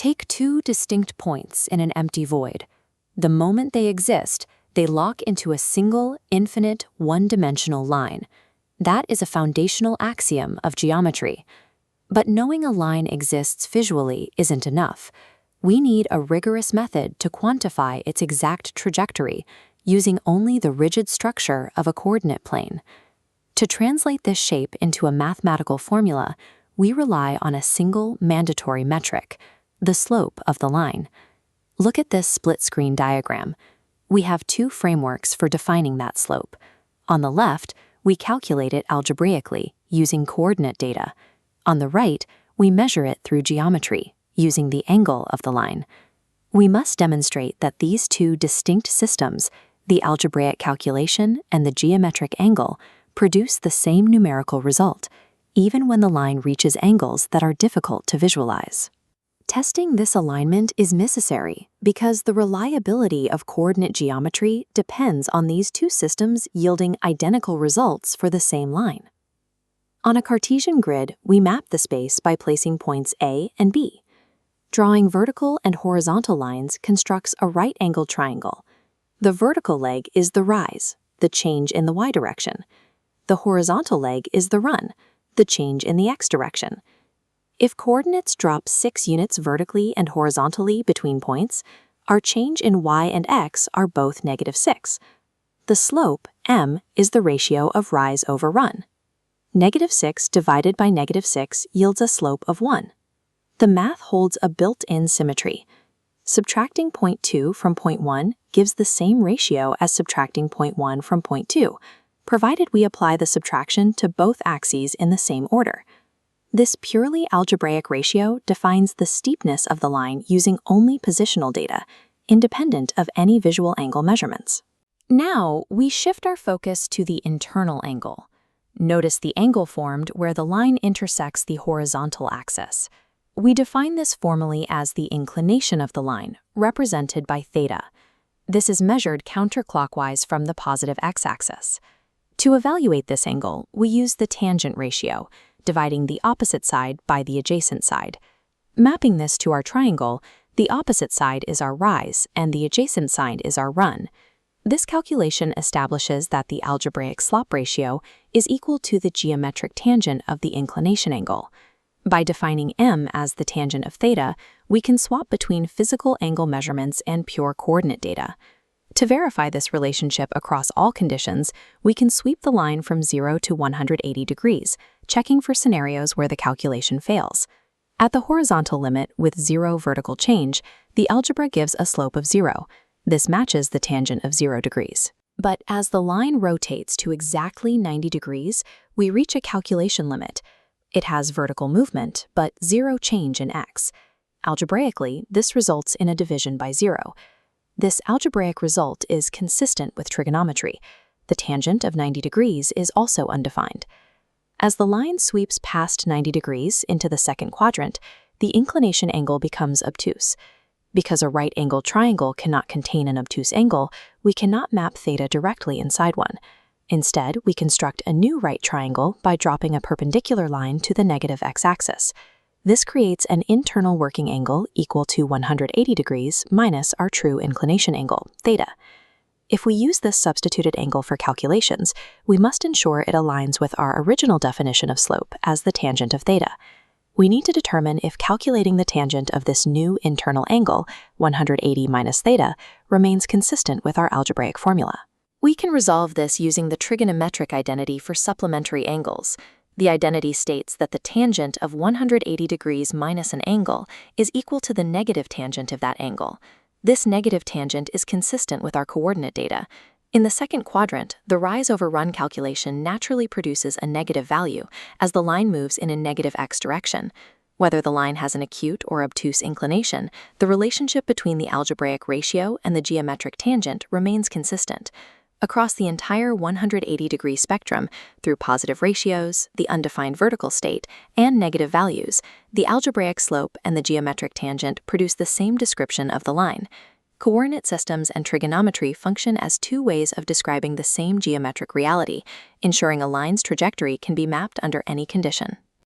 Take two distinct points in an empty void. The moment they exist, they lock into a single, infinite, one-dimensional line. That is a foundational axiom of geometry. But knowing a line exists visually isn't enough. We need a rigorous method to quantify its exact trajectory, using only the rigid structure of a coordinate plane. To translate this shape into a mathematical formula, we rely on a single mandatory metric, the slope of the line. Look at this split-screen diagram. We have two frameworks for defining that slope. On the left, we calculate it algebraically, using coordinate data. On the right, we measure it through geometry, using the angle of the line. We must demonstrate that these two distinct systems, the algebraic calculation and the geometric angle, produce the same numerical result, even when the line reaches angles that are difficult to visualize. Testing this alignment is necessary because the reliability of coordinate geometry depends on these two systems yielding identical results for the same line. On a Cartesian grid, we map the space by placing points A and B. Drawing vertical and horizontal lines constructs a right-angled triangle. The vertical leg is the rise, the change in the y direction. The horizontal leg is the run, the change in the x direction. If coordinates drop 6 units vertically and horizontally between points, our change in y and x are both -6. The slope, m, is the ratio of rise over run. -6 divided by -6 yields a slope of 1. The math holds a built-in symmetry. Subtracting point 2 from point 1 gives the same ratio as subtracting point 1 from point 2, provided we apply the subtraction to both axes in the same order. This purely algebraic ratio defines the steepness of the line using only positional data, independent of any visual angle measurements. Now, we shift our focus to the internal angle. Notice the angle formed where the line intersects the horizontal axis. We define this formally as the inclination of the line, represented by theta. This is measured counterclockwise from the positive x-axis. To evaluate this angle, we use the tangent ratio, dividing the opposite side by the adjacent side. Mapping this to our triangle, the opposite side is our rise and the adjacent side is our run. This calculation establishes that the algebraic slop ratio is equal to the geometric tangent of the inclination angle. By defining m as the tangent of theta, we can swap between physical angle measurements and pure coordinate data. To verify this relationship across all conditions, we can sweep the line from 0 to 180 degrees, checking for scenarios where the calculation fails. At the horizontal limit with 0 vertical change, the algebra gives a slope of 0. This matches the tangent of 0 degrees. But as the line rotates to exactly 90 degrees, we reach a calculation limit. It has vertical movement, but 0 change in x. Algebraically, this results in a division by 0. This algebraic result is consistent with trigonometry. The tangent of 90 degrees is also undefined. As the line sweeps past 90 degrees into the second quadrant, the inclination angle becomes obtuse. Because a right-angled triangle cannot contain an obtuse angle, we cannot map theta directly inside one. Instead, we construct a new right triangle by dropping a perpendicular line to the negative x-axis. This creates an internal working angle equal to 180 degrees minus our true inclination angle, theta. If we use this substituted angle for calculations, we must ensure it aligns with our original definition of slope as the tangent of theta. We need to determine if calculating the tangent of this new internal angle, 180 minus theta, remains consistent with our algebraic formula. We can resolve this using the trigonometric identity for supplementary angles. The identity states that the tangent of 180 degrees minus an angle is equal to the negative tangent of that angle. This negative tangent is consistent with our coordinate data. In the second quadrant, the rise over run calculation naturally produces a negative value as the line moves in a negative x direction. Whether the line has an acute or obtuse inclination, the relationship between the algebraic ratio and the geometric tangent remains consistent. Across the entire 180-degree spectrum, through positive ratios, the undefined vertical state, and negative values, the algebraic slope and the geometric tangent produce the same description of the line. Coordinate systems and trigonometry function as two ways of describing the same geometric reality, ensuring a line's trajectory can be mapped under any condition.